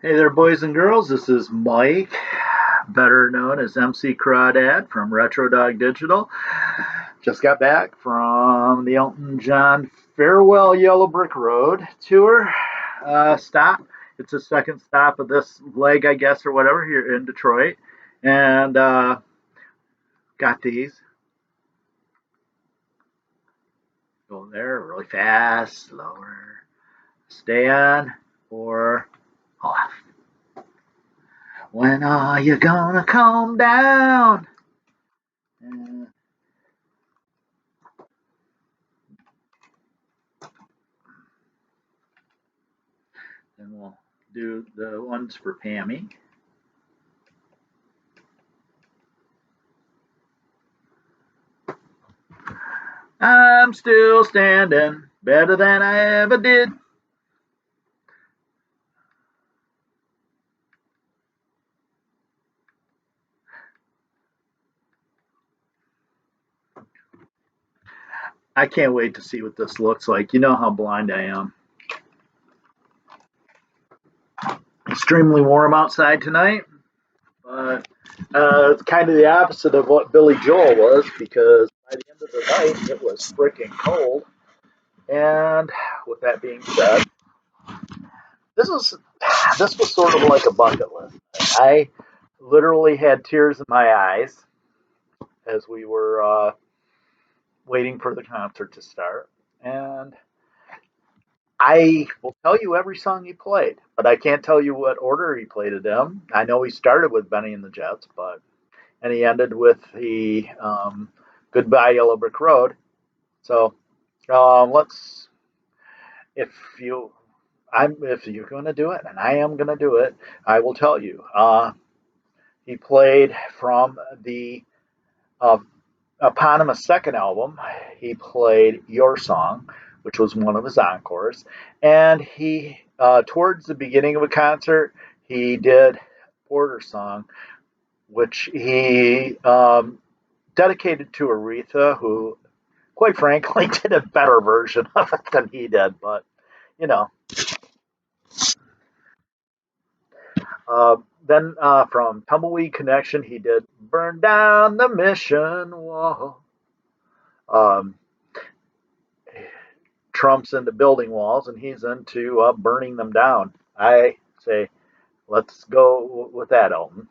Hey there, boys and girls. This is Mike, better known as MC Crawdad from Retro Dog Digital. Just got back from the Elton John Farewell Yellow Brick Road tour stop. It's the second stop of this leg, I guess, or whatever, here in Detroit. And got these. Go there really fast, slower. Stay on or off. When are you gonna calm down? And then we'll do the ones for Pammy. I'm still standing better than I ever did. I can't wait to see what this looks like. You know how blind I am. Extremely warm outside tonight, but it's kind of the opposite of what Billy Joel was because by the end of the night it was freaking cold. And with that being said, this was this was sort of like a bucket list. I literally had tears in my eyes as we were waiting for the concert to start, and I will tell you every song he played, but I can't tell you what order he played it in. I know he started with Benny and the Jets, but and he ended with the Goodbye Yellow Brick Road. So let's if you if you're going to do it, and I am going to do it, I will tell you. He played from the uh, eponymous second album. He played Your Song, which was one of his encores, and he towards the beginning of a concert he did Porter's Song, which he dedicated to Aretha, who, quite frankly, did a better version of it than he did. But you know, then from Tumbleweed Connection, he did "Burn Down the Mission Wall." Um, Trump's into building walls, and he's into burning them down. I say, let's go with that, Elton.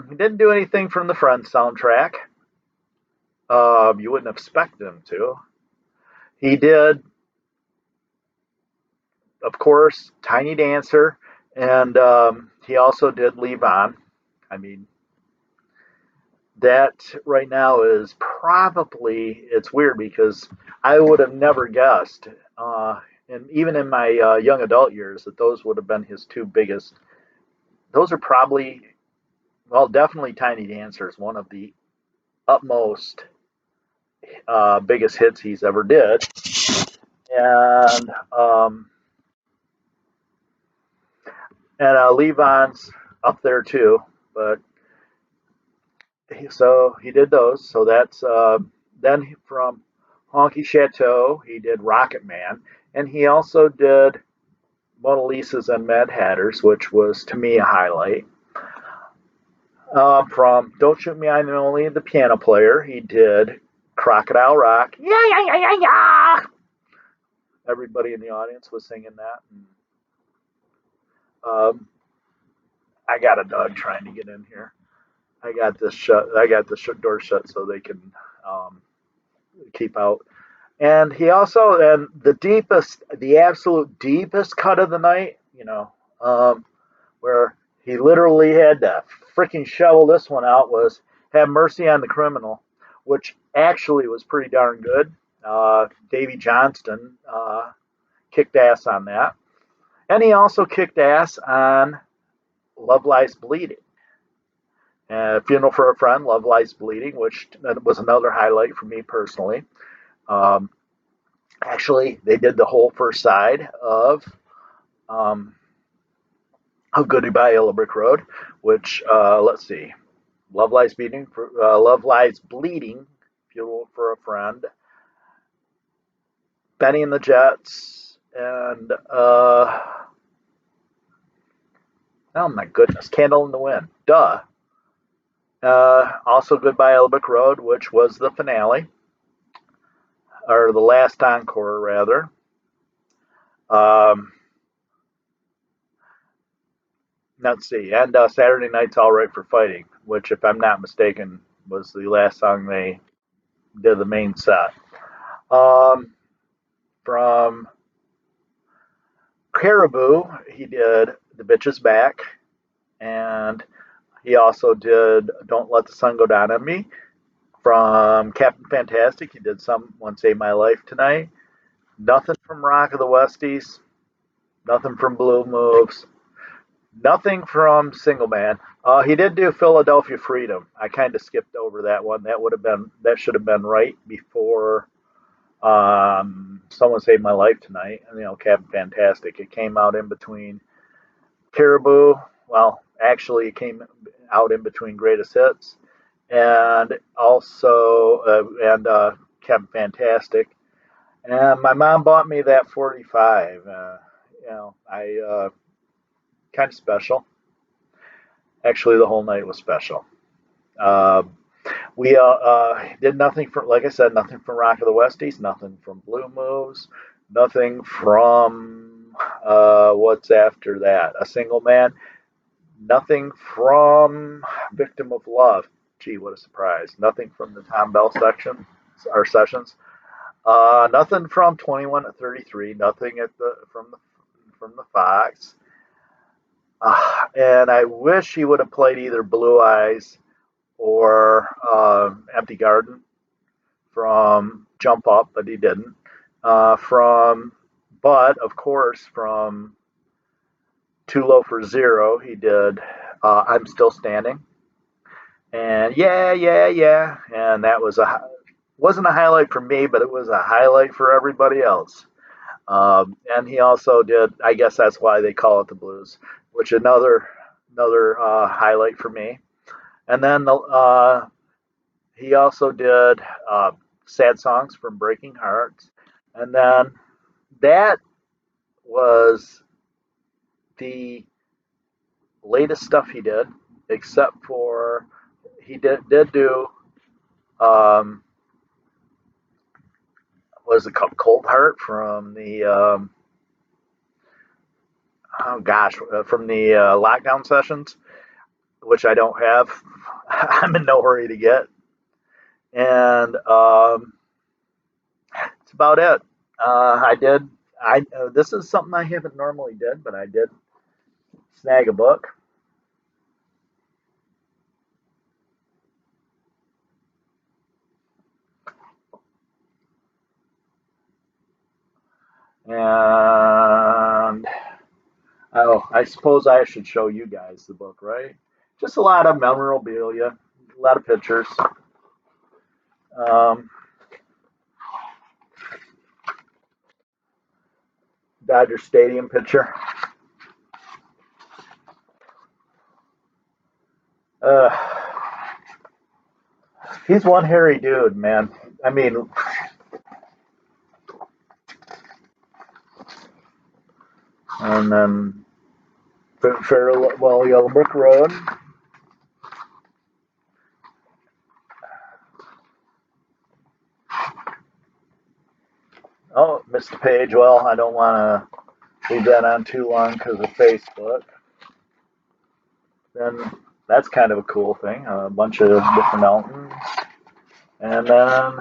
He didn't do anything from the Friends soundtrack. You wouldn't expect him to. He did, of course, Tiny Dancer, and he also did Leave On. I mean, that right now is probably, it's weird because I would have never guessed, and even in my young adult years, that those would have been his two biggest. Those are probably, well, definitely Tiny Dancer is one of the utmost biggest hits he's ever did, and Leave On's up there too, but so he did those. So that's then from Honky Chateau, he did Rocket Man, and he also did Mona Lisa's and Mad Hatters, which was to me a highlight. From Don't Shoot Me, I'm Only the Piano Player, he did Crocodile Rock. Yeah, yeah, yeah, yeah, yeah. Everybody in the audience was singing that. And, I got a dog trying to get in here. I got this shut. I got the door shut so they can um, keep out. And he also, and the deepest, the absolute deepest cut of the night, where he literally had to freaking shovel this one out, was Have Mercy on the Criminal, which actually was pretty darn good. Davy Johnston kicked ass on that. And he also kicked ass on Love Lies Bleeding. Funeral for a Friend, Love Lies Bleeding, which was another highlight for me personally. Um, Actually, they did the whole first side um, of Goodbye Yellow Brick Road, which let's see, Love Lies Bleeding, Funeral for a Friend, Benny and the Jets, and Oh my goodness, Candle in the Wind. Duh. Also Goodbye Yellow Road, which was the finale, or the last encore, rather. Um, let's see. And Saturday Night's All Right for Fighting, which, if I'm not mistaken, was the last song they did the main set. Um, from Caribou, he did The Bitch Is Back, and he also did Don't Let the Sun Go Down on Me. From Captain Fantastic, he did Someone Save My Life Tonight. Nothing from Rock of the Westies. Nothing from Blue Moves. Nothing from Single Man. He did do Philadelphia Freedom. I kind of skipped over that one. That should have been right before Someone Saved My Life Tonight. And Captain Fantastic. It came out in between Caribou. Well, actually, it came out in between Greatest Hits and also Captain Fantastic. And my mom bought me that 45. I kind of special. Actually, the whole night was special. Uh, we did nothing from, like I said, nothing from Rock of the Westies, nothing from Blue Moves, nothing from what's after that, A Single Man, nothing from Victim of Love. Gee, what a surprise! Nothing from the Tom Bell section or sessions. Nothing from 21 to 33. Nothing at the from the Fox. And I wish he would have played either Blue Eyes or Empty Garden from Jump Up, but he didn't. But of course, from Too Low for Zero, he did I'm Still Standing. And yeah, yeah, yeah. And that wasn't a highlight for me, but it was a highlight for everybody else. And he also did, I guess that's why they call it the blues, which another highlight for me. And then he also did sad songs from Breaking Hearts. And then that was the latest stuff he did, except for he did do what is it called, Cold Heart from the oh gosh, from the lockdown sessions, which I don't have. I'm in no hurry to get, and that's about it. I did. This is something I haven't normally did, but I did snag a book. And oh, I suppose I should show you guys the book, right? Just a lot of memorabilia, a lot of pictures. Um, Dodger Stadium picture. Uh, he's one hairy dude, man. I mean, and then Farewell Yellowbrook Road. Oh, missed a page. Well, I don't want to leave that on too long because of Facebook. Then that's kind of a cool thing. A bunch of different Eltons. And then a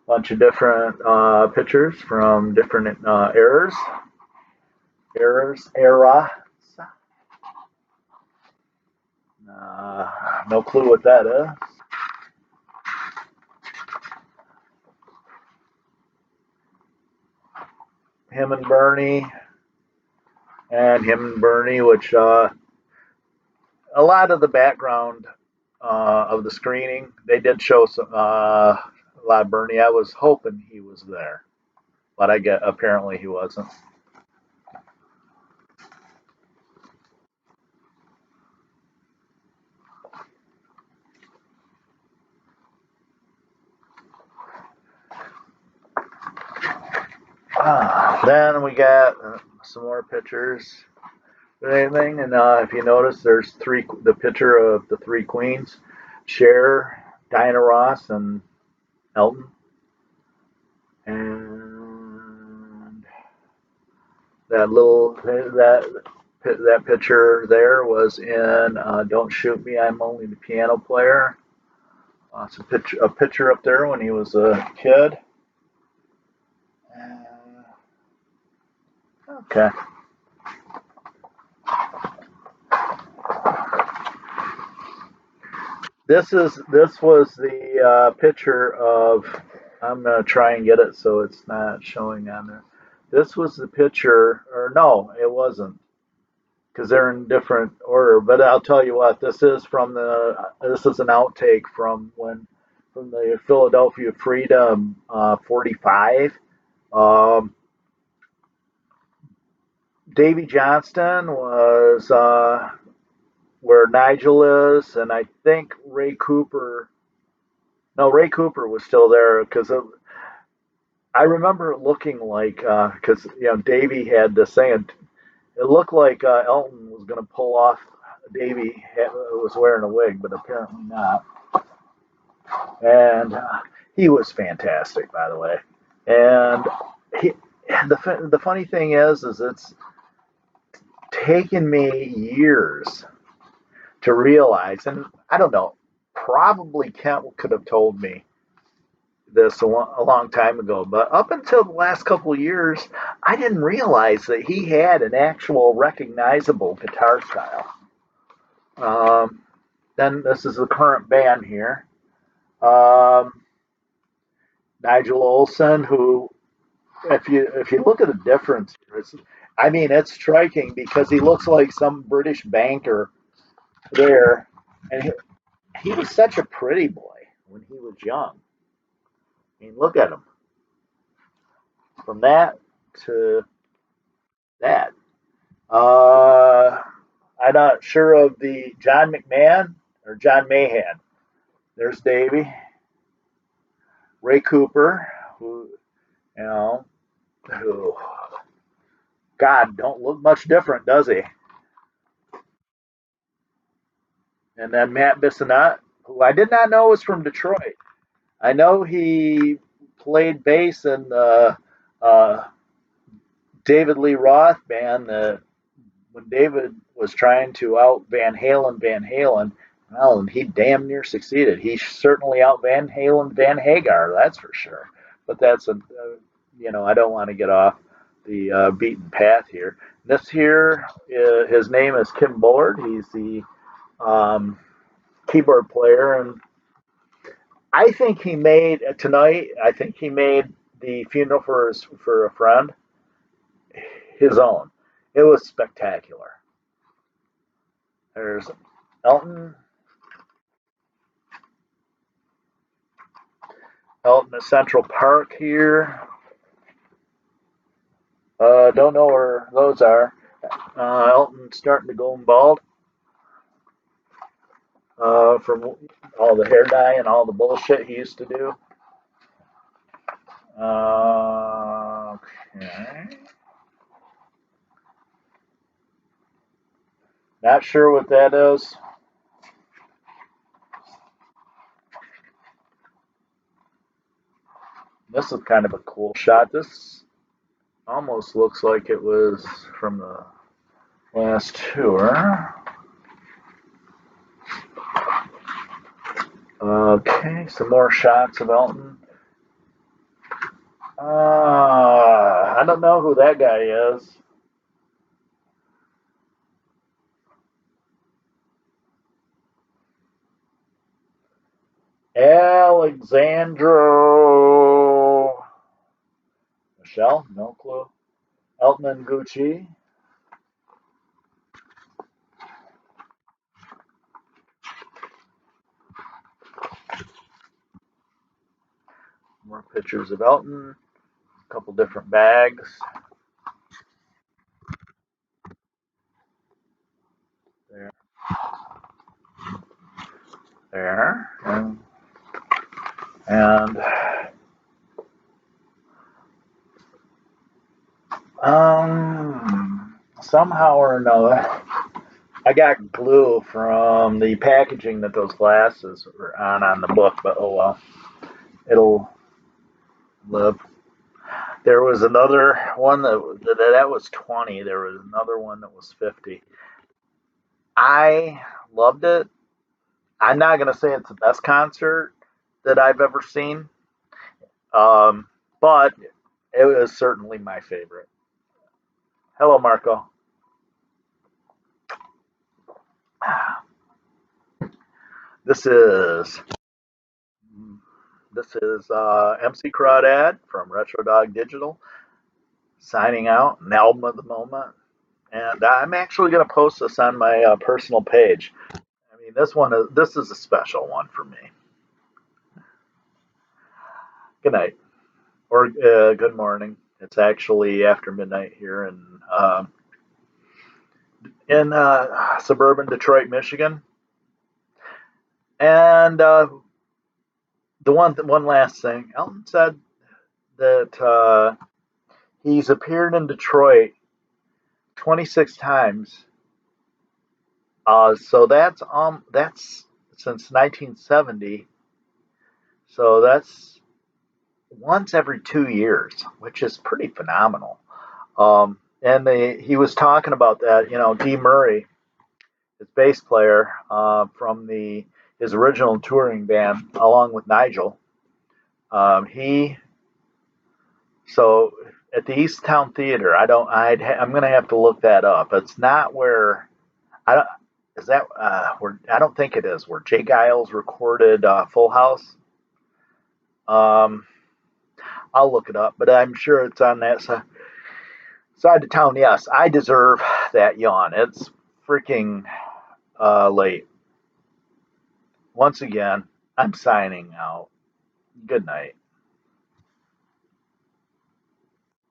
bunch of different pictures from different era. No clue what that is. Him and Bernie, which a lot of the background of the screening, they did show some a lot of Bernie. I was hoping he was there, but I get apparently he wasn't. Then we got some more pictures. anything. And if you notice, there's the picture of the three queens: Cher, Diana Ross, and Elton. And that picture there was in "Don't Shoot Me, I'm Only the Piano Player." It's a picture up there when he was a kid. Okay. This was the picture of. I'm gonna try and get it so it's not showing on there. This was the picture, or no, it wasn't, because they're in different order. But I'll tell you what, this is an outtake from the Philadelphia Freedom 45. Um, Davy Johnston was where Nigel is, and I think Ray Cooper. No, Ray Cooper was still there because I remember it looking like because Davy had the saying. It looked like Elton was going to pull off. Was wearing a wig, but apparently not. And he was fantastic, by the way. And he, the funny thing is it's taken me years to realize, and I don't know, probably Kent could have told me this a long time ago, but up until the last couple of years, I didn't realize that he had an actual recognizable guitar style. Um, then this is the current band here. Um, Nigel Olsson, who, if you look at the difference here, it's striking because he looks like some British banker there, and he was such a pretty boy when he was young. I mean, look at him from that to that. Uh, I'm not sure of the John McMahon or John Mahan. There's Davey, Ray Cooper, who you know, who God don't look much different, does he? And then Matt Bissonette, who I did not know was from Detroit. I know he played bass in the uh, David Lee Roth band that when David was trying to out Van Halen, well, he damn near succeeded. He certainly out Van Halen Van Hagar, that's for sure. But I don't want to get off the beaten path here. This here, his name is Kim Bullard. He's the um, keyboard player, and I think he made tonight. I think he made the funeral for a friend his own. It was spectacular. There's Elton, Elton at Central Park here. Don't know where those are. Elton starting to go bald from all the hair dye and all the bullshit he used to do. Okay. Not sure what that is. This is kind of a cool shot. This almost looks like it was from the last tour. Okay, some more shots of Elton. I don't know who that guy is. Alexandro Michelle, no clue. Elton and Gucci. More pictures of Elton. A couple different bags. There, there, and somehow or another, I got glue from the packaging that those glasses were on the book, but oh well, it'll live. There was another one that was 20. There was another one that was 50. I loved it. I'm not gonna say it's the best concert that I've ever seen, um, but it was certainly my favorite. Hello, Marco. This is MC Crawdad from Retro Dog Digital signing out. An album of the moment, and I'm actually going to post this on my personal page. I mean, this is a special one for me. Good night or good morning. It's actually after midnight here in suburban Detroit, Michigan. And the one last thing, Elton said that he's appeared in Detroit 26 times. So that's since 1970. So that's once every 2 years, which is pretty phenomenal. And he was talking about that. You know, Dee Murray, his bass player from his original touring band, along with Nigel. He so at the Easttown Theater. I'm gonna have to look that up. It's not where I don't. Is that where? I don't think it is where Jay Giles recorded Full House. Um, I'll look it up, but I'm sure it's on that side of town. Yes, I deserve that yawn. It's freaking late. Once again, I'm signing out. Good night.